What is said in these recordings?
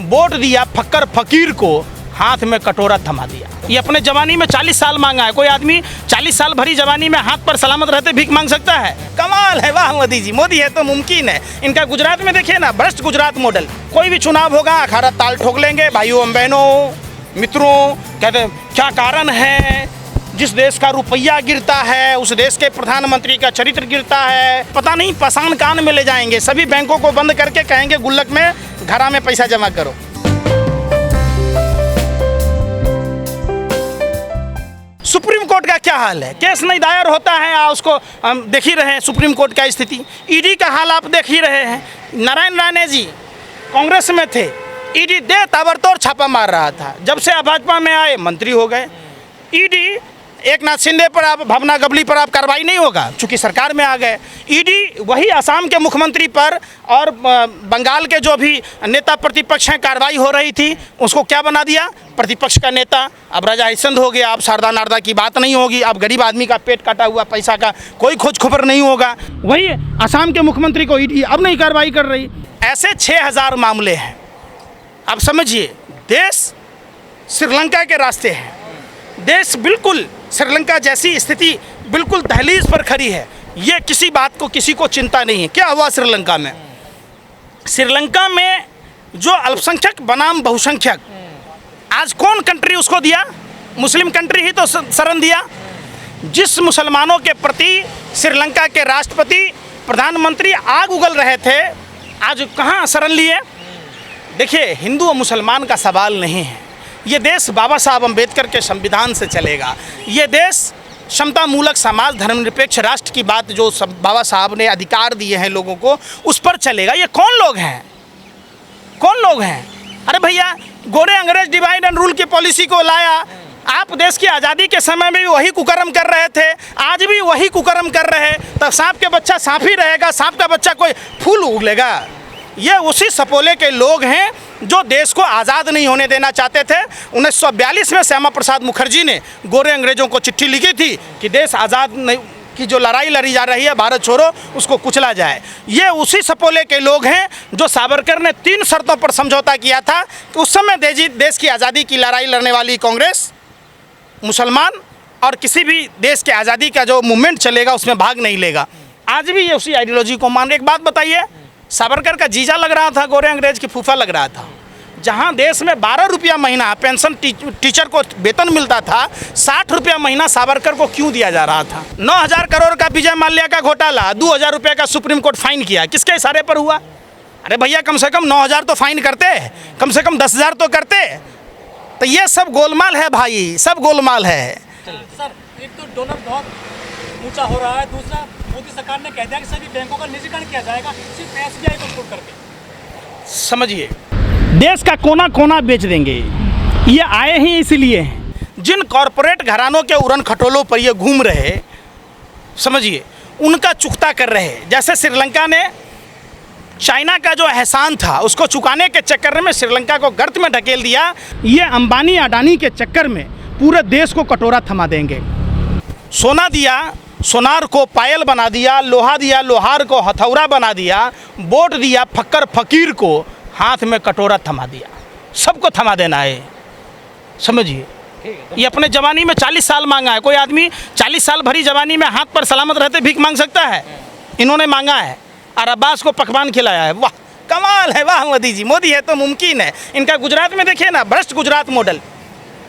Vote दिया फक्कर फकीर को, हाथ में कटोरा थमा दिया। ये अपने जवानी में 40 साल मांगा है। कोई आदमी 40 साल भरी जवानी में हाथ पर सलामत रहते भीख मांग सकता है? कमाल है, वाह मोदी जी। मोदी है तो मुमकिन है। इनका गुजरात में देखिए ना, भ्रष्ट गुजरात मॉडल। कोई भी चुनाव होगा अखाड़ा ताल ठोक लेंगे। भाइयों बहनों मित्रों, कहते क्या कारण है जिस देश का रुपया गिरता है उस देश के प्रधानमंत्री का चरित्र गिरता है? पता नहीं, पाषाण कान में ले जाएंगे। सभी बैंकों को बंद करके कहेंगे गुल्लक में घरा में पैसा जमा करो। सुप्रीम कोर्ट का क्या हाल है? केस नहीं दायर होता है, उसको हम देख ही रहे हैं। सुप्रीम कोर्ट का स्थिति, ईडी का हाल आप देख ही रहे हैं। नारायण राणे जी कांग्रेस में थे, ईडी दे ताबड़तोड़ छापा मार रहा था। जब से आप भाजपा में आए मंत्री हो गए। ईडी एक नाथ शिंदे पर, आप भावना गवली पर आप कार्रवाई नहीं होगा चूंकि सरकार में आ गए। ईडी वही असम के मुख्यमंत्री पर और बंगाल के जो भी नेता प्रतिपक्ष हैं कार्रवाई हो रही थी, उसको क्या बना दिया? प्रतिपक्ष का नेता। अब राजा हरिश्चंद्र हो गया, अब शारदा नारदा की बात नहीं होगी, अब गरीब आदमी का पेट काटा हुआ पैसा का कोई खोज खबर नहीं होगा। वही असम के मुख्यमंत्री को ईडी अब नहीं कार्रवाई कर रही। ऐसे 6000 मामले हैं। अब समझिए, देश श्रीलंका के रास्ते है। देश बिल्कुल श्रीलंका जैसी स्थिति बिल्कुल दहलीज पर खड़ी है। ये किसी बात को किसी को चिंता नहीं है। क्या हुआ श्रीलंका में? श्रीलंका में जो अल्पसंख्यक बनाम बहुसंख्यक, आज कौन कंट्री उसको दिया? मुस्लिम कंट्री ही तो शरण दिया। जिस मुसलमानों के प्रति श्रीलंका के राष्ट्रपति प्रधानमंत्री आग उगल रहे थे, आज कहाँ शरण लिए? देखिए, हिंदू और मुसलमान का सवाल नहीं है। ये देश बाबा साहब अम्बेडकर के संविधान से चलेगा। ये देश क्षमता मूलक समाज, धर्मनिरपेक्ष राष्ट्र की बात जो बाबा साहब ने अधिकार दिए हैं लोगों को, उस पर चलेगा। ये कौन लोग हैं? कौन लोग हैं? अरे भैया, गोरे अंग्रेज डिवाइड एंड रूल की पॉलिसी को लाया। आप देश की आज़ादी के समय में भी वही कुकर्म कर रहे थे, आज भी वही कुकर्म कर रहे। तब सांप के बच्चा सांप ही रहेगा, सांप का बच्चा कोई फूल उगलेगा? ये उसी सपोले के लोग हैं जो देश को आज़ाद नहीं होने देना चाहते थे। 1942 में श्यामा प्रसाद मुखर्जी ने गोरे अंग्रेजों को चिट्ठी लिखी थी कि देश आज़ाद नहीं की जो लड़ाई लड़ी जा रही है, भारत छोड़ो, उसको कुचला जाए। ये उसी सपोले के लोग हैं जो सावरकर ने 3 शर्तों पर समझौता किया था कि उस समय देश की आज़ादी की लड़ाई लड़ने वाली कांग्रेस, मुसलमान और किसी भी देश के आज़ादी का जो मूवमेंट चलेगा उसमें भाग नहीं लेगा। आज भी ये उसी आइडियोलॉजी को मान। एक बात बताइए, सावरकर का जीजा लग रहा था, गोरे अंग्रेज की फूफा लग रहा था। जहां देश में 12 रुपया महीना पेंशन टीचर को वेतन मिलता था, 60 रुपया महीना सावरकर को क्यों दिया जा रहा था? 9000 करोड़ का विजय माल्या का घोटाला, 2000 रुपये का सुप्रीम कोर्ट फाइन किया, किसके इशारे पर हुआ? अरे भैया, कम से कम 9000 तो फाइन करते, कम से कम 10,000 तो करते। तो ये सब गोलमाल है भाई, सब गोलमाल है। सर, एक तो डॉलर बहुत ऊंचा हो रहा है, दूसरा मोदी सरकार ने कह दिया कि सभी बैंकों का निजीकरण किया जाएगा, सिर्फ एसबीआई को छोड़ करके। समझिए, देश का कोना कोना बेच देंगे। ये आए ही इसलिए हैं। जिन कॉरपोरेट घरानों के उड़न खटोलों पर ये घूम रहे, समझिए, उनका चुकता कर रहे। जैसे श्रीलंका ने चाइना का जो एहसान था उसको चुकाने के चक्कर में श्रीलंका को गर्त में ढकेल दिया। ये अंबानी अडानी के चक्कर में पूरे देश को कटोरा थमा देंगे। सोना दिया, सोनार को पायल बना दिया, लोहा दिया, लोहार को हथौड़ा बना दिया, वोट दिया फक्कर फकीर को, हाथ में कटोरा थमा दिया। सबको थमा देना है, समझिए। ये अपने जवानी में 40 साल मांगा है। कोई आदमी 40 साल भरी जवानी में हाथ पर सलामत रहते भीख मांग सकता है? इन्होंने मांगा है और अब्बास को पकवान खिलाया है। वाह, कमाल है, वाह मोदी जी। मोदी है तो मुमकिन है। इनका गुजरात में देखिए ना, भ्रष्ट गुजरात मॉडल।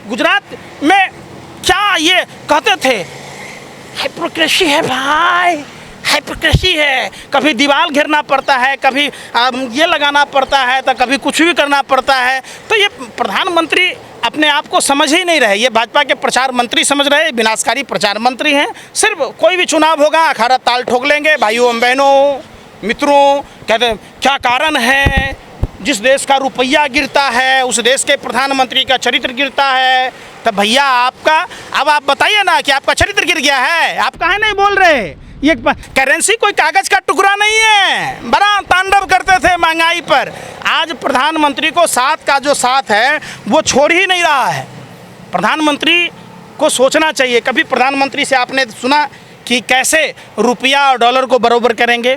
गुजरात में क्या ये कहते थे, हाइपोक्रेसी है भाई, हाइपोक्रेसी है। कभी दीवार घेरना पड़ता है, कभी ये लगाना पड़ता है, तो कभी कुछ भी करना पड़ता है। तो ये प्रधानमंत्री अपने आप को समझ ही नहीं रहे। ये भाजपा के प्रचार मंत्री समझ रहे, विनाशकारी प्रचार मंत्री हैं। सिर्फ कोई भी चुनाव होगा अखाड़ा ताल ठोक लेंगे। भाइयों बहनों मित्रों, कहते क्या कारण है जिस देश का रुपया गिरता है उस देश के प्रधानमंत्री का चरित्र गिरता है? तो भैया, आपका, अब आप बताइए ना कि आपका चरित्र गिर गया है। आप काहे नहीं बोल रहे? ये करेंसी कोई कागज का टुकड़ा नहीं है। बड़ा तांडव करते थे महंगाई पर। आज प्रधानमंत्री को साथ का जो साथ है वो छोड़ ही नहीं रहा है। प्रधानमंत्री को सोचना चाहिए। कभी प्रधानमंत्री से आपने सुना कि कैसे रुपया और डॉलर को बराबर करेंगे?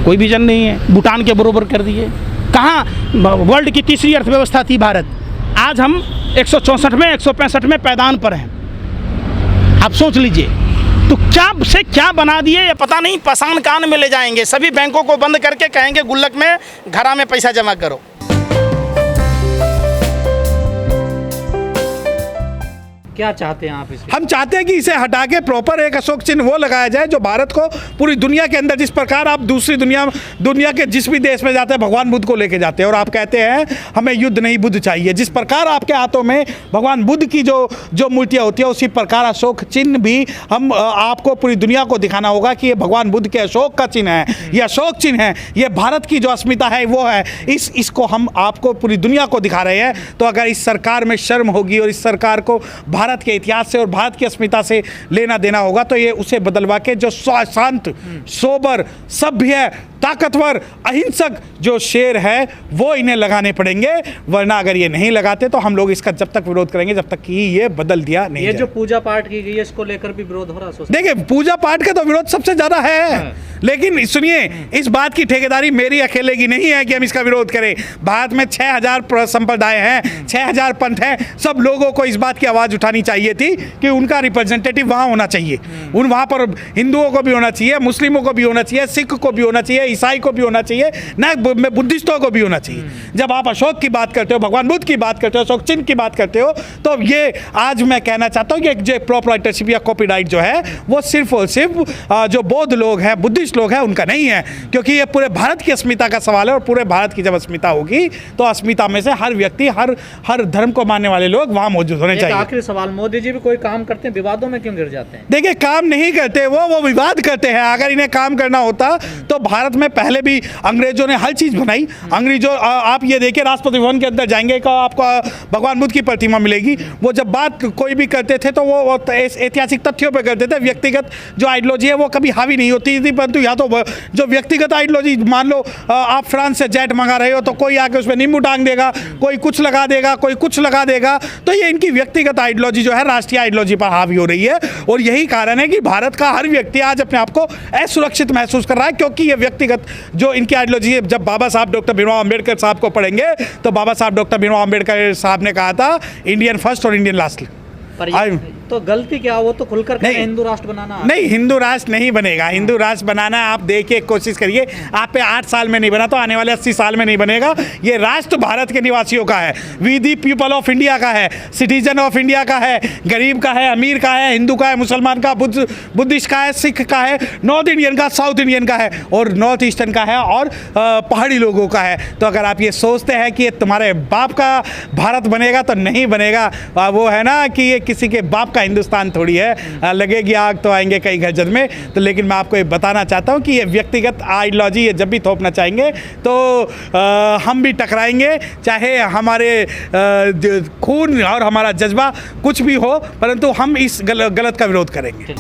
कोई विजन नहीं है। भूटान के बराबर कर दिए, कहाँ वर्ल्ड की तीसरी अर्थव्यवस्था थी भारत, आज हम 164 में 165 में पैदान पर हैं। आप सोच लीजिए, तो क्या से क्या बना दिए ये पता नहीं, पाषाण कान में ले जाएंगे, सभी बैंकों को बंद करके कहेंगे गुल्लक में घरा में पैसा जमा करो। क्या चाहते हैं आप इसमें? हम चाहते हैं कि इसे हटा के प्रॉपर एक अशोक चिन्ह वो लगाया जाए जो भारत को पूरी दुनिया के अंदर, जिस प्रकार आप दूसरी दुनिया के जिस भी देश में जाते हैं भगवान बुद्ध को लेके जाते हैं और आप कहते हैं हमें युद्ध नहीं बुद्ध चाहिए, जिस प्रकार आपके हाथों में भगवान बुद्ध की जो मूर्तियाँ होती है उसी प्रकार अशोक चिन्ह भी हम आपको पूरी दुनिया को दिखाना होगा कि ये भगवान बुद्ध के अशोक का चिन्ह है, ये अशोक चिन्ह है, ये भारत की जो अस्मिता है वो है, इसको हम आपको पूरी दुनिया को दिखा रहे हैं। तो अगर इस सरकार में शर्म होगी और इस सरकार को भारत के इतिहास से और भारत की अस्मिता से लेना देना होगा तो ये उसे बदलवा के जो शांत, सोबर, सभ्य, ताकतवर, अहिंसक जो शेर है वो इन्हें लगाने पड़ेंगे, वरना अगर ये नहीं लगाते तो हम लोग इसका जब तक विरोध करेंगे जब तक कि ये बदल दिया नहीं ये जाए। जो पूजा पाठ की गई है इसको लेकर भी विरोध हो रहा है? देखिए, पूजा पाठ का तो विरोध सबसे ज्यादा है, लेकिन सुनिए, इस बात की ठेकेदारी मेरी अकेले की नहीं है कि हम इसका विरोध करें। भारत में 6000 संप्रदाय हैं, 6000 पंथ हैं, सब लोगों को इस बात की आवाज़ उठानी चाहिए थी कि उनका रिप्रेजेंटेटिव वहाँ होना चाहिए। वहाँ पर हिंदुओं को भी होना चाहिए, मुस्लिमों को भी होना चाहिए, सिख को भी होना चाहिए, ईसाई को भी होना चाहिए, ना बुद्धिस्टों को भी होना चाहिए। जब आप अशोक की बात करते हो, भगवान बुद्ध की बात करते हो, अशोक चिन्ह की बात करते हो, तो ये आज मैं कहना चाहता हूँ कि जो प्रोप्राइटरशिप या कॉपीराइट जो है वो सिर्फ और सिर्फ जो बौद्ध लोग हैं, बुद्धिस्ट लोग हैं, उनका नहीं है, क्योंकि ये पूरे भारत की अस्मिता का सवाल है और पूरे भारत की जब अस्मिता होगी तो अस्मिता में से हर व्यक्ति, हर धर्म को मानने वाले लोग वहाँ मौजूद होने चाहिए। आखिरी सवाल, मोदी जी भी कोई काम करते हैं, विवादों में क्यों गिर जाते हैं? देखिए, काम नहीं करते वो विवाद करते हैं। अगर इन्हें काम करना होता तो भारत में पहले भी अंग्रेजों ने हर चीज़ बनाई। अंग्रेजों, आप ये देखिए, राष्ट्रपति भवन के अंदर जाएंगे तो आपको भगवान बुद्ध की प्रतिमा मिलेगी। वो जब बात कोई भी करते थे तो वो ऐतिहासिक तथ्यों पर करते थे, व्यक्तिगत जो आइडियोलॉजी है वो कभी हावी नहीं होती थी। परंतु या तो जो व्यक्तिगत आइडियोलॉजी, मान लो आप फ्रांस से जेट मंगा रहे हो तो कोई आके उसमें नींबू टांग देगा, कोई कुछ लगा देगा, कोई कुछ लगा देगा, तो ये इनकी व्यक्तिगत आइडियोलॉजी जो है राष्ट्रीय आइडियोलॉजी पर हावी हो रही है। और यही कारण है कि भारत का हर व्यक्ति आज अपने आप को असुरक्षित महसूस कर रहा है, क्योंकि ये व्यक्तिगत जो इनकी आइडियोलॉजी है। जब बाबा साहब डॉक्टर भीमराव अम्बेडकर साहब को पढ़ेंगे तो बाबा साहब डॉक्टर भीमराव अम्बेडकर साहब ने कहा था इंडियन फर्स्ट और इंडियन लास्ट। तो गलती क्या, वो तो खुलकर हिंदू राष्ट्र बनाना नहीं, हिंदू राष्ट्र नहीं बनेगा। हिंदू राष्ट्र बनाना आप देखिए, कोशिश करिए, आप पे 8 साल में नहीं बना तो आने वाले 80 साल में नहीं बनेगा। ये राष्ट्र भारत के निवासियों का है, we the people of India का है, सिटीजन ऑफ इंडिया का है, गरीब का है, अमीर का है, हिंदू का है, मुसलमान का, बुद्धिस्ट का है, सिख का है, नॉर्थ इंडियन का, साउथ इंडियन का है और नॉर्थ ईस्टर्न का है और पहाड़ी लोगों का है। तो अगर आप ये सोचते हैं कि ये तुम्हारे बाप का भारत बनेगा तो नहीं बनेगा। वो है ना कि ये किसी के बाप का हिंदुस्तान थोड़ी है, लगेगी आग तो आएंगे कई घर में। तो लेकिन मैं आपको ये बताना चाहता हूँ कि ये व्यक्तिगत आइडियोलॉजी ये जब भी थोपना चाहेंगे तो हम भी टकराएंगे, चाहे हमारे खून और हमारा जज्बा कुछ भी हो, परंतु हम इस गलत का विरोध करेंगे।